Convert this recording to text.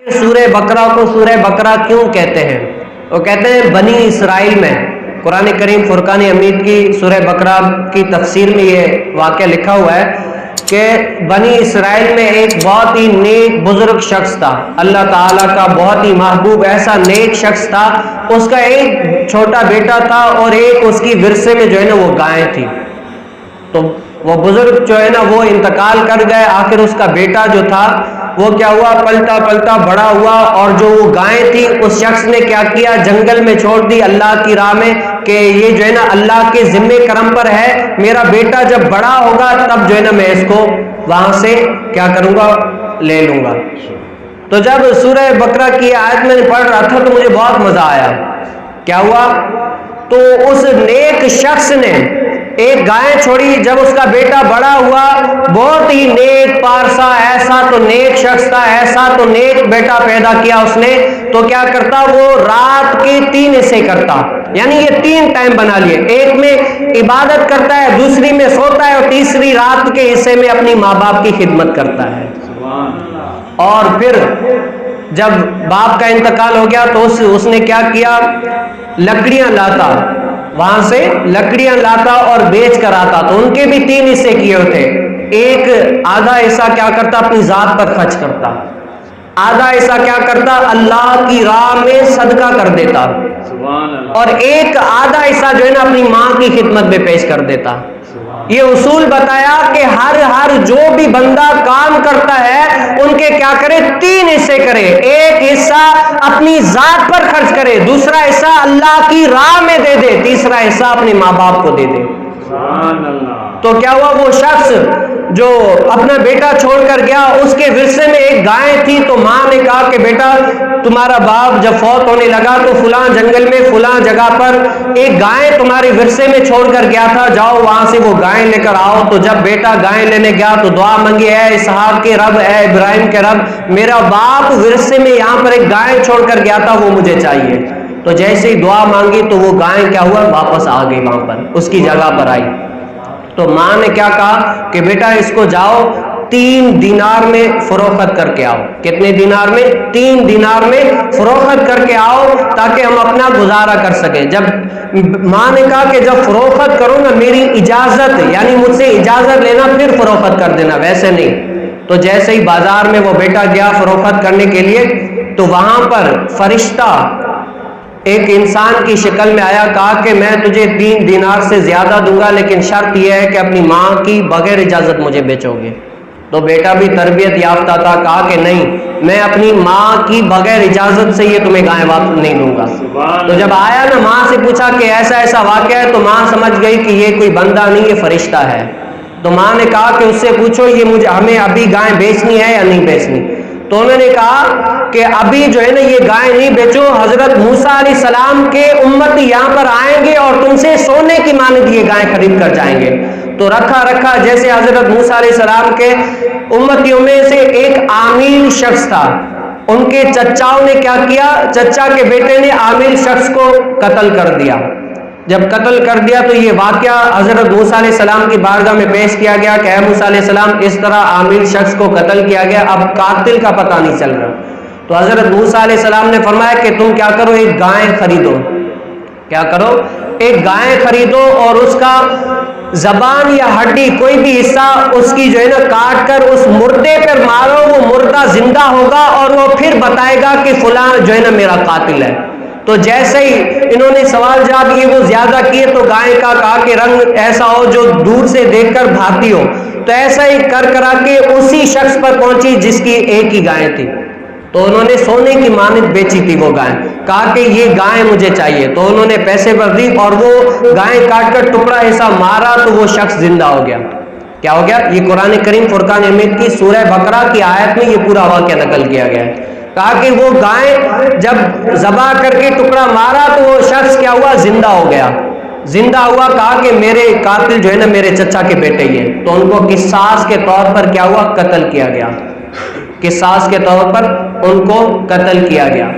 سورہ بقرہ کو سورہ بقرہ کیوں کہتے ہیں؟ وہ کہتے ہیں بنی اسرائیل میں قرآن کریم فرقان حمید کی سورہ بقرہ کی تفسیر میں یہ واقعہ لکھا ہوا ہے کہ بنی اسرائیل میں ایک بہت ہی نیک بزرگ شخص تھا، اللہ تعالیٰ کا بہت ہی محبوب ایسا نیک شخص تھا۔ اس کا ایک چھوٹا بیٹا تھا اور ایک اس کی ورثے میں جو ہے نا وہ گائے تھی۔ تو وہ بزرگ جو ہے نا وہ انتقال کر گئے۔ آخر اس کا بیٹا جو تھا وہ کیا ہوا، پلٹا پلٹا بڑا ہوا، اور جو وہ گائے تھی اس شخص نے کیا کیا، جنگل میں چھوڑ دی اللہ کی راہ میں کہ یہ جو ہے نا اللہ کے ذمہ کرم پر ہے، میرا بیٹا جب بڑا ہوگا تب جو ہے نا میں اس کو وہاں سے کیا کروں گا، لے لوں گا۔ تو جب سورہ بقرہ کی آیت میں پڑھ رہا تھا تو مجھے بہت مزہ آیا۔ کیا ہوا، تو اس نیک شخص نے ایک گائے چھوڑی، جب اس کا بیٹا بڑا ہوا، بہت ہی نیک پارسا، ایسا تو نیک شخص تھا، ایسا تو نیک بیٹا پیدا کیا اس نے، تو کیا کرتا، وہ رات کے 3 حصے کرتا، یعنی یہ 3 ٹائم بنا لیے، ایک میں عبادت کرتا ہے، دوسری میں سوتا ہے، اور تیسری رات کے حصے میں اپنی ماں باپ کی خدمت کرتا ہے۔ اور پھر جب باپ کا انتقال ہو گیا تو اس نے کیا کیا، لکڑیاں لاتا، وہاں سے لکڑیاں لاتا اور بیچ کر آتا، تو ان کے بھی 3 حصے کیے ہوتے، ایک آدھا حصہ کیا کرتا اپنی ذات پر خرچ کرتا، آدھا حصہ کیا کرتا اللہ کی راہ میں صدقہ کر دیتا، اور ایک آدھا حصہ جو ہے نا اپنی ماں کی خدمت میں پیش کر دیتا۔ یہ اصول بتایا کہ ہر جو بھی بندہ کام کرتا ہے ان کے کیا کرے، 3 حصے کرے، ایک حصہ اپنی ذات پر خرچ کرے، دوسرا حصہ اللہ کی راہ میں دے دے، تیسرا حصہ اپنے ماں باپ کو دے دے۔ تو کیا ہوا، وہ شخص جو اپنا بیٹا چھوڑ کر گیا، اس کے ورثے میں ایک گائے تھی، تو ماں نے کہا کہ بیٹا تمہارا باپ جب فوت ہونے لگا تو فلاں جنگل میں فلاں جگہ پر ایک گائے تمہارے ورثے میں چھوڑ کر گیا تھا، جاؤ وہاں سے وہ گائے لے کر آؤ۔ تو جب بیٹا گائے لینے گیا تو دعا مانگی، اے اسحاق کے رب، اے ابراہیم کے رب، میرا باپ ورثے میں یہاں پر ایک گائے چھوڑ کر گیا تھا، وہ مجھے چاہیے۔ تو جیسے ہی دعا مانگی تو وہ گائے کیا ہوا، واپس آ گئی، وہاں پر اس کی جگہ پر آئی۔ تو ماں نے کیا کہا کہ بیٹا اس کو جاؤ 3 دینار میں فروخت کر کے آؤ۔ کتنے دینار میں؟ 3 دینار میں فروخت کر کے آؤ تاکہ ہم اپنا گزارا کر سکیں۔ جب ماں نے کہا کہ جب فروخت کرو نا میری اجازت، یعنی مجھ سے اجازت لینا پھر فروخت کر دینا، ویسے نہیں۔ تو جیسے ہی بازار میں وہ بیٹا گیا فروخت کرنے کے لیے، تو وہاں پر فرشتہ ایک انسان کی شکل میں آیا، کہا کہ میں تجھے 3 دینار سے زیادہ دوں گا، لیکن شرط یہ ہے کہ اپنی ماں کی بغیر اجازت مجھے بیچو گے۔ تو بیٹا بھی تربیت یافتہ تھا، کہا کہ نہیں، میں اپنی ماں کی بغیر اجازت سے یہ تمہیں گائے واپس نہیں دوں گا۔ تو جب آیا نا، ماں سے پوچھا کہ ایسا ایسا واقعہ ہے، تو ماں سمجھ گئی کہ یہ کوئی بندہ نہیں، یہ فرشتہ ہے۔ تو ماں نے کہا کہ اس سے پوچھو یہ ہمیں ابھی گائے بیچنی ہے یا نہیں بیچنی۔ تو انہوں نے کہا کہ ابھی جو ہے نا یہ گائے نہیں بیچو، حضرت موسیٰ علیہ السلام کے امتی یہاں پر آئیں گے اور تم سے سونے کی مانند یہ گائے خرید کر جائیں گے۔ تو رکھا جیسے حضرت موسیٰ علیہ السلام کے امتیوں میں سے ایک عامل شخص تھا، ان کے چچاؤں نے کیا کیا، چچا کے بیٹے نے عامل شخص کو قتل کر دیا۔ جب قتل کر دیا تو یہ واقعہ حضرت موسیٰ علیہ السلام کی بارگاہ میں پیش کیا گیا کہ اے موسیٰ علیہ السلام اس طرح عامل شخص کو قتل کیا گیا، اب قاتل کا پتہ نہیں چل رہا۔ تو حضرت موسیٰ علیہ السلام نے فرمایا کہ تم کیا کرو، ایک گائے خریدو، کیا کرو، ایک گائے خریدو، اور اس کا زبان یا ہڈی کوئی بھی حصہ اس کی جو ہے نا کاٹ کر اس مردے پر مارو، وہ مردہ زندہ ہوگا اور وہ پھر بتائے گا کہ فلاں جو ہے نا میرا قاتل ہے۔ تو جیسے ہی انہوں نے سوال جواب یہ وہ زیادہ کیے، تو گائے کا کہا کہ رنگ ایسا ہو جو دور سے دیکھ کر بھاتی ہو، تو ایسا ہی کرا کے اسی شخص پر پہنچی جس کی ایک ہی گائے تھی۔ تو انہوں نے سونے کی مانند بیچی تھی وہ گائے، کہا کہ یہ گائے مجھے چاہیے۔ تو انہوں نے پیسے بھر دی اور وہ گائے کاٹ کر ٹکڑا ایسا مارا تو وہ شخص زندہ ہو گیا۔ کیا ہو گیا؟ یہ قرآن کریم فرقان حمید کی سورہ بقرہ کی آیت میں یہ پورا واقعہ نقل کیا گیا ہے۔ کہا کہ وہ گائے جب ذبح کر کے ٹکڑا مارا تو وہ شخص کیا ہوا، زندہ ہو گیا، زندہ ہوا۔ کہا کہ میرے قاتل جو ہے نا میرے چچا کے بیٹے ہی ہیں۔ تو ان کو قصاص کے طور پر کیا ہوا، قتل کیا گیا، قصاص کے طور پر ان کو قتل کیا گیا۔